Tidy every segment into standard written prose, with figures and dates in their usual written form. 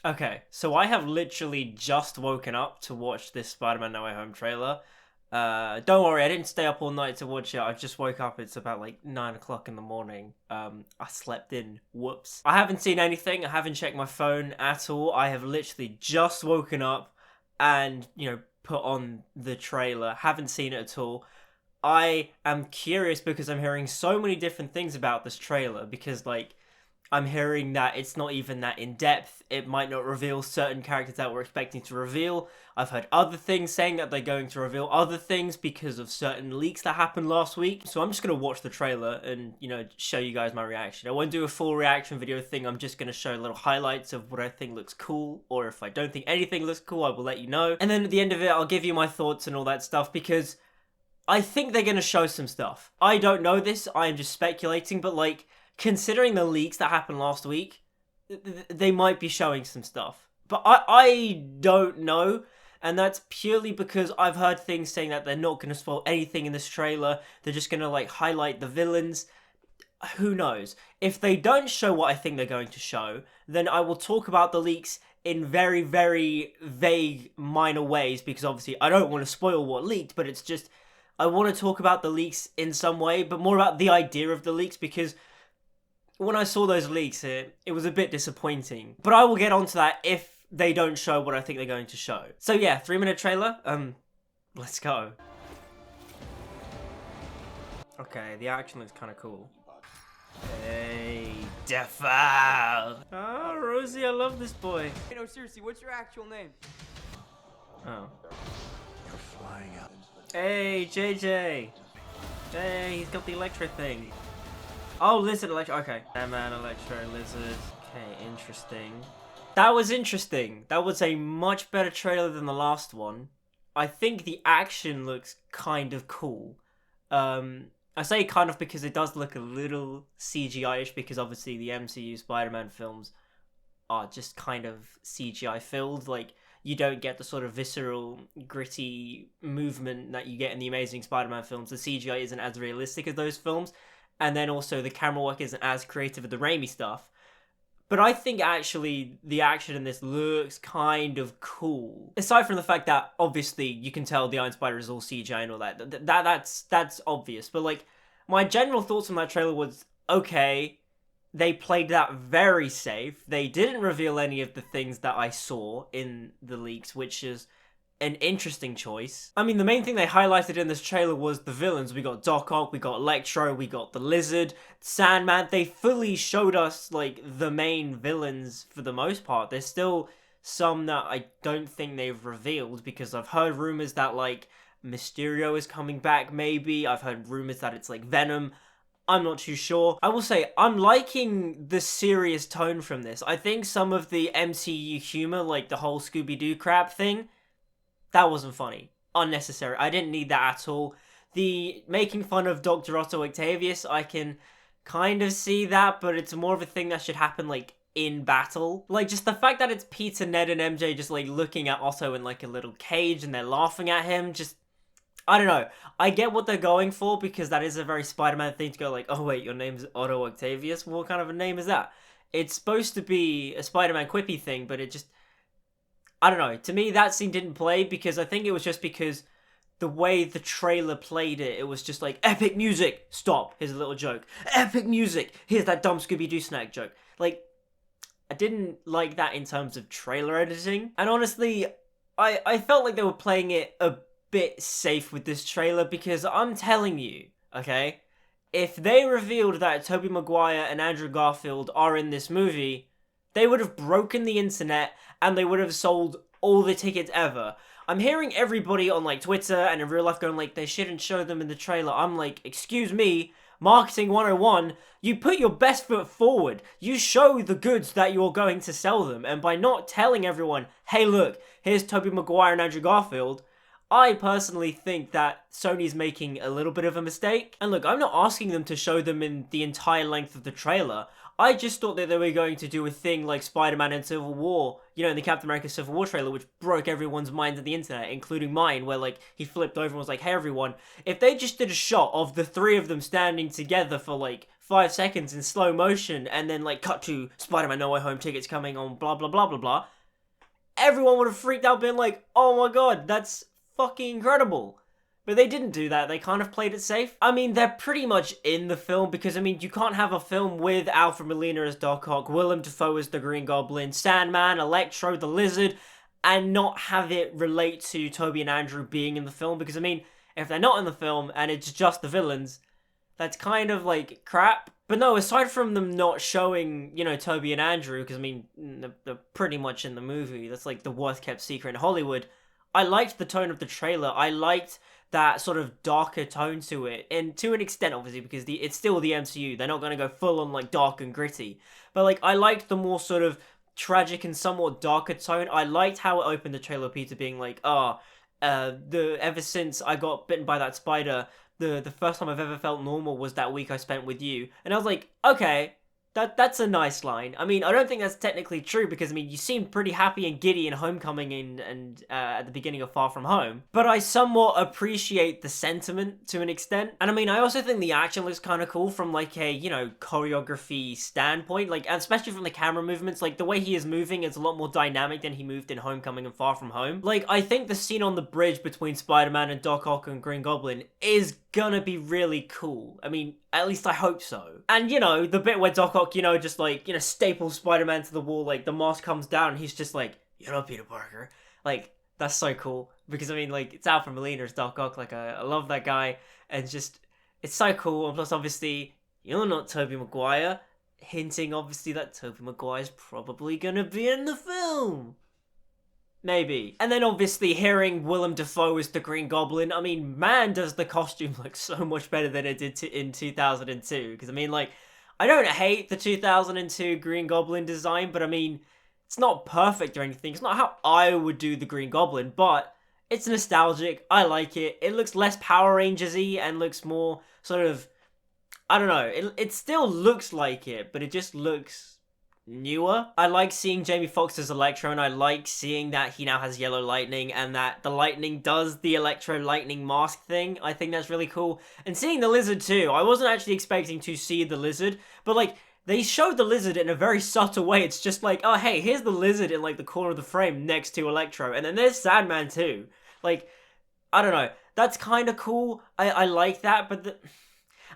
Okay, so I have literally just woken up to watch this Spider-Man No Way Home trailer. Don't worry, I didn't stay up all night to watch it. I just woke up. It's about like 9 o'clock in the morning. I slept in. Whoops. I haven't seen anything. I haven't checked my phone at all. I have literally just woken up and, put on the trailer. Haven't seen it at all. I am curious because I'm hearing so many different things about this trailer because, like, I'm hearing that it's not even that in depth. It might not reveal certain characters that we're expecting to reveal. I've heard other things saying that they're going to reveal other things because of certain leaks that happened last week. So I'm just going to watch the trailer and, show you guys my reaction. I won't do a full reaction video thing. I'm just going to show little highlights of what I think looks cool. Or if I don't think anything looks cool, I will let you know. And then at the end of it, I'll give you my thoughts and all that stuff because I think they're going to show some stuff. I don't know this. I'm just speculating, but like, considering the leaks that happened last week, they might be showing some stuff. But I don't know, and that's purely because I've heard things saying that they're not going to spoil anything in this trailer. They're just going to, like, highlight the villains. Who knows? If they don't show what I think they're going to show, then I will talk about the leaks in very, very vague, minor ways, because obviously I don't want to spoil what leaked, but it's just, I want to talk about the leaks in some way, but more about the idea of the leaks, because when I saw those leaks, it was a bit disappointing. But I will get onto that if they don't show what I think they're going to show. So yeah, 3-minute trailer. Let's go. Okay, the action looks kind of cool. Hey, Defal! Oh, Rosie, I love this boy. Hey, no, seriously, what's your actual name? Oh. You're flying out. Hey, JJ! Hey, he's got the Electro thing. Oh, Lizard, Electro, okay. Man, Electro, Lizard. Okay, interesting. That was interesting. That was a much better trailer than the last one. I think the action looks kind of cool. I say kind of because it does look a little CGI-ish, because obviously the MCU Spider-Man films are just kind of CGI filled. Like, you don't get the sort of visceral, gritty movement that you get in the Amazing Spider-Man films. The CGI isn't as realistic as those films. And then also the camera work isn't as creative as the Raimi stuff. But I think actually the action in this looks kind of cool. Aside from the fact that obviously you can tell the Iron Spider is all CGI and all that. That's obvious. But like, my general thoughts on that trailer was, okay, they played that very safe. They didn't reveal any of the things that I saw in the leaks, which is an interesting choice. I mean, the main thing they highlighted in this trailer was the villains. We got Doc Ock, we got Electro, we got the Lizard, Sandman. They fully showed us, like, the main villains for the most part. There's still some that I don't think they've revealed, because I've heard rumors that, like, Mysterio is coming back, maybe. I've heard rumors that it's, like, Venom. I'm not too sure. I will say, I'm liking the serious tone from this. I think some of the MCU humor, like the whole Scooby-Doo crap thing, that wasn't funny. Unnecessary. I didn't need that at all. The making fun of Dr. Otto Octavius, I can kind of see that, but it's more of a thing that should happen, like, in battle. Like, just the fact that it's Peter, Ned, and MJ just, like, looking at Otto in, like, a little cage and they're laughing at him, just, I don't know. I get what they're going for, because that is a very Spider-Man thing to go like, oh wait, your name's Otto Octavius? What kind of a name is that? It's supposed to be a Spider-Man quippy thing, but it just, I don't know. To me, that scene didn't play, because I think it was just because the way the trailer played it, it was just like, epic music! Stop! Here's a little joke. Epic music! Here's that dumb Scooby-Doo snack joke. Like, I didn't like that in terms of trailer editing. And honestly, I felt like they were playing it a bit safe with this trailer, because I'm telling you, okay, if they revealed that Tobey Maguire and Andrew Garfield are in this movie, they would have broken the internet and they would have sold all the tickets ever. I'm hearing everybody on, like, Twitter and in real life going like, they shouldn't show them in the trailer. I'm like, excuse me, Marketing 101, you put your best foot forward. You show the goods that you're going to sell them. And by not telling everyone, hey look, here's Tobey Maguire and Andrew Garfield, I personally think that Sony's making a little bit of a mistake. And look, I'm not asking them to show them in the entire length of the trailer. I just thought that they were going to do a thing like Spider-Man and Civil War, you know, in the Captain America Civil War trailer, which broke everyone's minds on the internet, including mine, where, like, he flipped over and was like, hey everyone, if they just did a shot of the three of them standing together for, like, 5 seconds in slow motion and then like cut to Spider-Man No Way Home tickets coming on blah blah blah blah blah, everyone would have freaked out being like, oh my god, that's fucking incredible. But they didn't do that. They kind of played it safe. I mean, they're pretty much in the film because, I mean, you can't have a film with Alfred Molina as Doc Ock, Willem Dafoe as the Green Goblin, Sandman, Electro, the Lizard, and not have it relate to Tobey and Andrew being in the film. Because, I mean, if they're not in the film and it's just the villains, that's kind of like crap. But no, aside from them not showing, you know, Tobey and Andrew, because, I mean, they're pretty much in the movie. That's like the worst kept secret in Hollywood. I liked the tone of the trailer. I liked that sort of darker tone to it, and to an extent, obviously, because it's still the MCU. They're not going to go full on like dark and gritty, but like I liked the more sort of tragic and somewhat darker tone. I liked how it opened the trailer, Peter being like, ever since I got bitten by that spider, the first time I've ever felt normal was that week I spent with you. And I was like, okay, that's a nice line. I mean, I don't think that's technically true because, I mean, you seemed pretty happy and giddy in Homecoming and at the beginning of Far From Home. But I somewhat appreciate the sentiment to an extent. And I mean, I also think the action looks kind of cool from like a, you know, choreography standpoint. Like, especially from the camera movements, like the way he is moving is a lot more dynamic than he moved in Homecoming and Far From Home. Like, I think the scene on the bridge between Spider-Man and Doc Ock and Green Goblin is gonna be really cool. I mean, at least I hope so. And, you know, the bit where Doc Ock, you know, just like, you know, staples Spider-Man to the wall, like the mask comes down and he's just like, you know, Peter Parker. Like, that's so cool. Because, I mean, like, it's Alfred Molina as Doc Ock. Like, I love that guy. And just, it's so cool. And plus, obviously, you're not Tobey Maguire. Hinting, obviously, that Tobey Maguire's probably gonna be in the film. Maybe. And then obviously hearing Willem Dafoe as the Green Goblin, I mean, man, does the costume look so much better than it did in 2002. Because, I mean, like, I don't hate the 2002 Green Goblin design, but I mean, it's not perfect or anything. It's not how I would do the Green Goblin, but it's nostalgic. I like it. It looks less Power Rangers-y and looks more sort of, I don't know. It still looks like it, but it just looks newer. I like seeing Jamie Foxx as Electro, and I like seeing that he now has yellow lightning and that the lightning does the Electro lightning mask thing. I think that's really cool. And seeing the Lizard too. I wasn't actually expecting to see the Lizard, but like they showed the Lizard in a very subtle way. It's just like, oh hey, here's the Lizard in like the corner of the frame next to Electro, and then there's Sandman too. Like, I don't know. That's kind of cool. I like that, but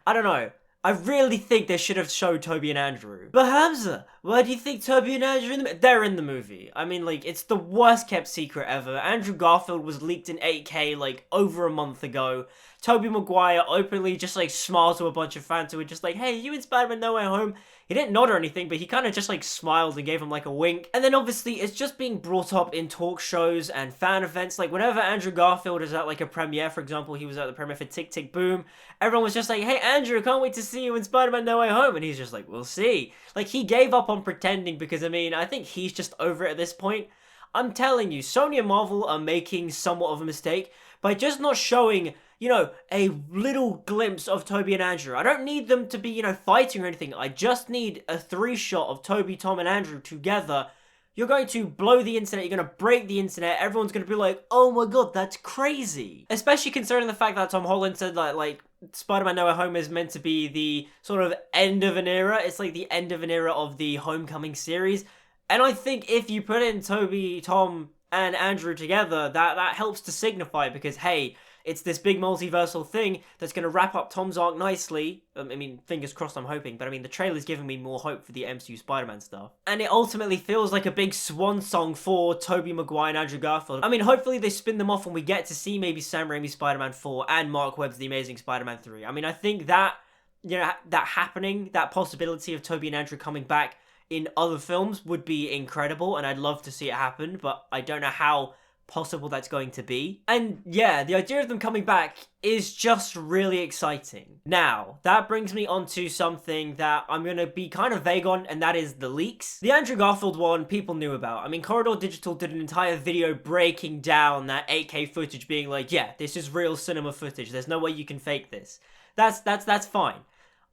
I don't know. I really think they should have showed Tobey and Andrew. But Hamza, why do you think Tobey and Andrew are they're in the movie? I mean, like, it's the worst kept secret ever. Andrew Garfield was leaked in 8K, like, over a month ago. Tobey Maguire openly just, like, smiled to a bunch of fans who were just like, hey, you in Spider-Man No Way Home? He didn't nod or anything, but he kind of just, like, smiled and gave him, like, a wink. And then, obviously, it's just being brought up in talk shows and fan events. Like, whenever Andrew Garfield is at, like, a premiere, for example, he was at the premiere for Tick, Tick, Boom, everyone was just like, hey, Andrew, can't wait to see you in Spider-Man No Way Home. And he's just like, we'll see. Like, he gave up on pretending because, I mean, I think he's just over it at this point. I'm telling you, Sony and Marvel are making somewhat of a mistake by just not showing, you know, a little glimpse of Tobey and Andrew. I don't need them to be, you know, fighting or anything. I just need a 3-shot of Tobey, Tom, and Andrew together. You're going to blow the internet, you're going to break the internet, everyone's going to be like, oh my god, that's crazy. Especially considering the fact that Tom Holland said that, like, Spider-Man No Way Home is meant to be the sort of end of an era. It's like the end of an era of the Homecoming series. And I think if you put in Tobey, Tom, and Andrew together, that helps to signify because, hey, it's this big multiversal thing that's going to wrap up Tom's arc nicely. I mean, fingers crossed, I'm hoping. But I mean, the trailer's giving me more hope for the MCU Spider-Man stuff. And it ultimately feels like a big swan song for Tobey Maguire and Andrew Garfield. I mean, hopefully they spin them off and we get to see maybe Sam Raimi's Spider-Man 4 and Mark Webb's The Amazing Spider-Man 3. I mean, I think that, you know, that happening, that possibility of Tobey and Andrew coming back in other films would be incredible. And I'd love to see it happen. But I don't know how possible that's going to be. And yeah, the idea of them coming back is just really exciting. Now, that brings me on to something that I'm going to be kind of vague on, and that is the leaks. The Andrew Garfield one, people knew about. I mean, Corridor Digital did an entire video breaking down that 8K footage, being like, yeah, this is real cinema footage. There's no way you can fake this. That's fine.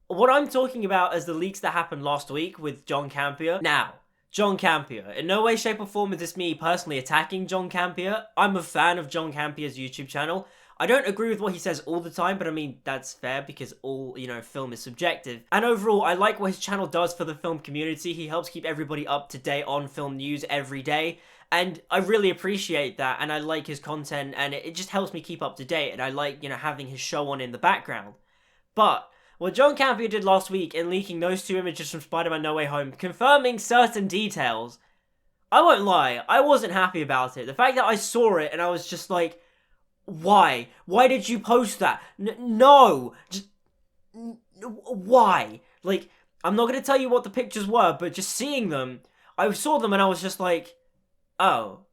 What I'm talking about is the leaks that happened last week with John Campea. Now, John Campea. In no way, shape, or form is this me personally attacking John Campea. I'm a fan of John Campea's YouTube channel. I don't agree with what he says all the time, but I mean, that's fair because all, film is subjective. And overall, I like what his channel does for the film community. He helps keep everybody up to date on film news every day. And I really appreciate that, and I like his content, and it just helps me keep up to date, and I like, having his show on in the background. But what John Campea did last week in leaking those 2 images from Spider-Man No Way Home, confirming certain details, I won't lie, I wasn't happy about it. The fact that I saw it, and I was just like, why? Why did you post that? No! Just... why? Like, I'm not gonna tell you what the pictures were, but just seeing them, I saw them and I was just like, oh,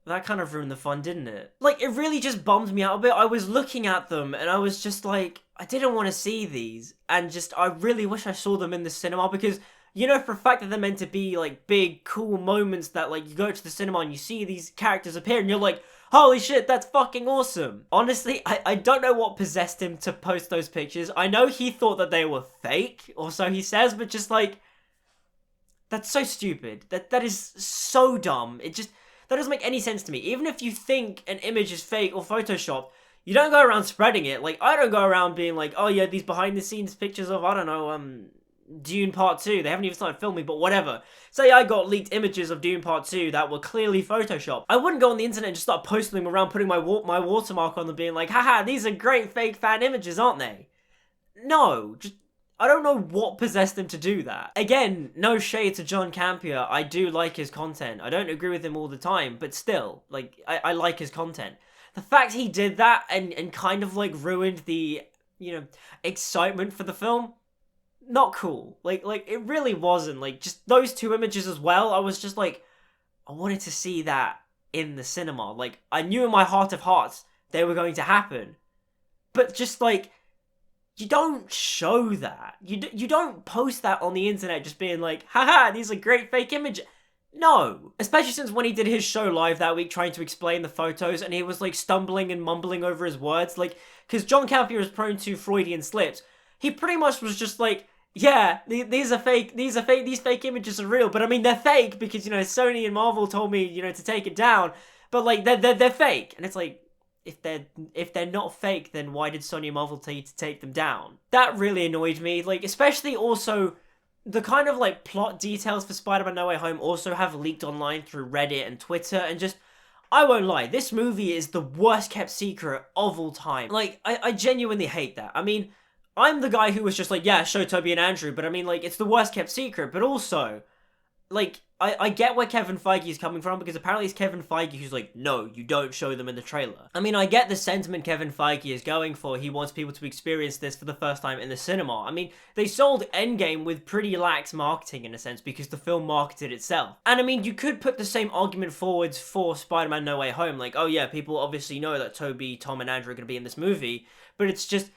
that kind of ruined the fun, didn't it? Like, it really just bummed me out a bit. I was looking at them, and I was just like, I didn't want to see these, and I really wish I saw them in the cinema, because, for a fact that they're meant to be, like, big, cool moments that, like, you go to the cinema and you see these characters appear, and you're like, holy shit, that's fucking awesome. Honestly, I don't know what possessed him to post those pictures. I know he thought that they were fake, or so he says, but just, like, that's so stupid. That is so dumb. That doesn't make any sense to me. Even if you think an image is fake or photoshopped, you don't go around spreading it. Like, I don't go around being like, oh yeah, these behind the scenes pictures of, I don't know, Dune Part 2. They haven't even started filming, but whatever. Say I got leaked images of Dune Part 2 that were clearly photoshopped. I wouldn't go on the internet and just start posting them around, putting my watermark on them, being like, haha, these are great fake fan images, aren't they? No, I don't know what possessed him to do that. Again, no shade to John Campea. I do like his content. I don't agree with him all the time, but still, like, I like his content. The fact he did that and kind of, like, ruined the, excitement for the film, not cool. Like, it really wasn't. Like, just those 2 images as well, I was just like, I wanted to see that in the cinema. Like, I knew in my heart of hearts they were going to happen. But just, like, you don't show that. You don't post that on the internet just being like, haha, these are great fake images. No. Especially since when he did his show live that week trying to explain the photos and he was like stumbling and mumbling over his words. Like, because John Campea is prone to Freudian slips. He pretty much was just like, yeah, these are fake, these fake images are real. But I mean, they're fake because, Sony and Marvel told me, to take it down. But like, they're fake. And it's like, if they're not fake, then why did Sony and Marvel tell you to take them down? That really annoyed me. Like, especially also, the kind of, like, plot details for Spider-Man No Way Home also have leaked online through Reddit and Twitter, and just, I won't lie, this movie is the worst kept secret of all time. Like, I genuinely hate that. I mean, I'm the guy who was just like, yeah, show Toby and Andrew, but I mean, like, it's the worst kept secret, but also, like, I get where Kevin Feige is coming from, because apparently it's Kevin Feige who's like, no, you don't show them in the trailer. I mean, I get the sentiment Kevin Feige is going for. He wants people to experience this for the first time in the cinema. I mean, they sold Endgame with pretty lax marketing in a sense, because the film marketed itself. And I mean, you could put the same argument forwards for Spider-Man No Way Home. Like, oh yeah, people obviously know that Toby, Tom, and Andrew are going to be in this movie, but it's just,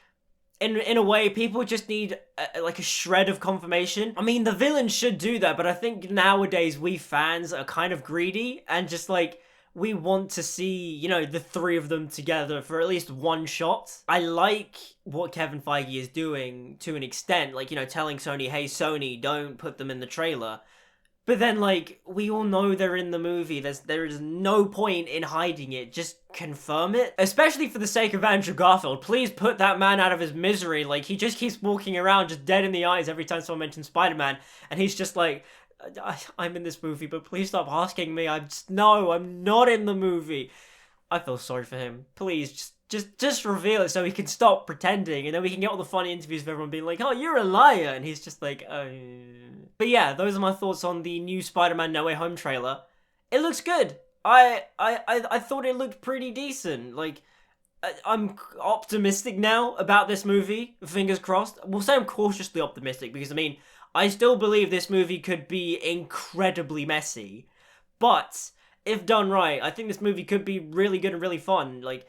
in a way, people just need like a shred of confirmation. I mean, the villain should do that, but I think nowadays we fans are kind of greedy and just like, we want to see, the 3 of them together for at least one shot. I like what Kevin Feige is doing to an extent, like, telling Sony, hey, Sony, don't put them in the trailer. But then, like, we all know they're in the movie. There is no point in hiding it. Just confirm it. Especially for the sake of Andrew Garfield. Please put that man out of his misery. Like, he just keeps walking around just dead in the eyes every time someone mentions Spider-Man. And he's just like, I'm in this movie, but please stop asking me. No, I'm not in the movie. I feel sorry for him. Please, just reveal it so he can stop pretending, and then we can get all the funny interviews of everyone being like, oh, you're a liar, and he's just like, But yeah, those are my thoughts on the new Spider-Man No Way Home trailer. It looks good. I thought it looked pretty decent. Like, I'm optimistic now about this movie, fingers crossed. We'll say I'm cautiously optimistic, because I mean, I still believe this movie could be incredibly messy, but if done right, I think this movie could be really good and really fun. Like,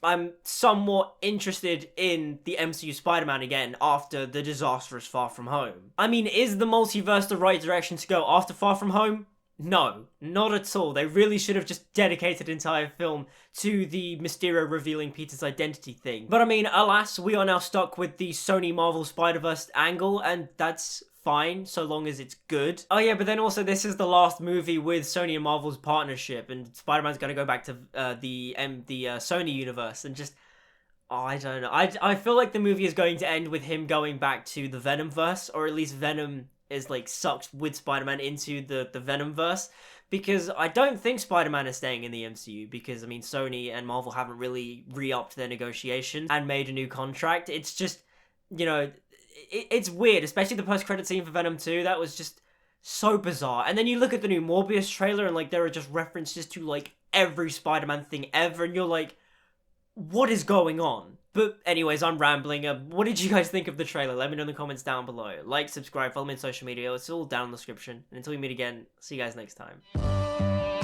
I'm somewhat interested in the MCU Spider-Man again after the disastrous Far From Home. I mean, is the multiverse the right direction to go after Far From Home? No, not at all. They really should have just dedicated an entire film to the Mysterio revealing Peter's identity thing. But I mean, alas, we are now stuck with the Sony Marvel Spider-Verse angle, and that's fine, so long as it's good. Oh yeah, but then also this is the last movie with Sony and Marvel's partnership, and Spider-Man's gonna go back to the Sony universe, and just, Oh, I don't know. I feel like the movie is going to end with him going back to the Venomverse, or at least Venom is like sucked with Spider-Man into the Venomverse, because I don't think Spider-Man is staying in the MCU, because I mean Sony and Marvel haven't really re-upped their negotiations and made a new contract. It's just, you know, it's weird, especially the post-credit scene for Venom 2. That was just so bizarre. And then you look at the new Morbius trailer and like there are just references to like every Spider-Man thing ever, and you're like, what is going on? But anyways, I'm rambling. What did you guys think of the trailer? Let me know in the comments down below. Like, subscribe, follow me on social media. It's all down in the description. And until we meet again, see you guys next time.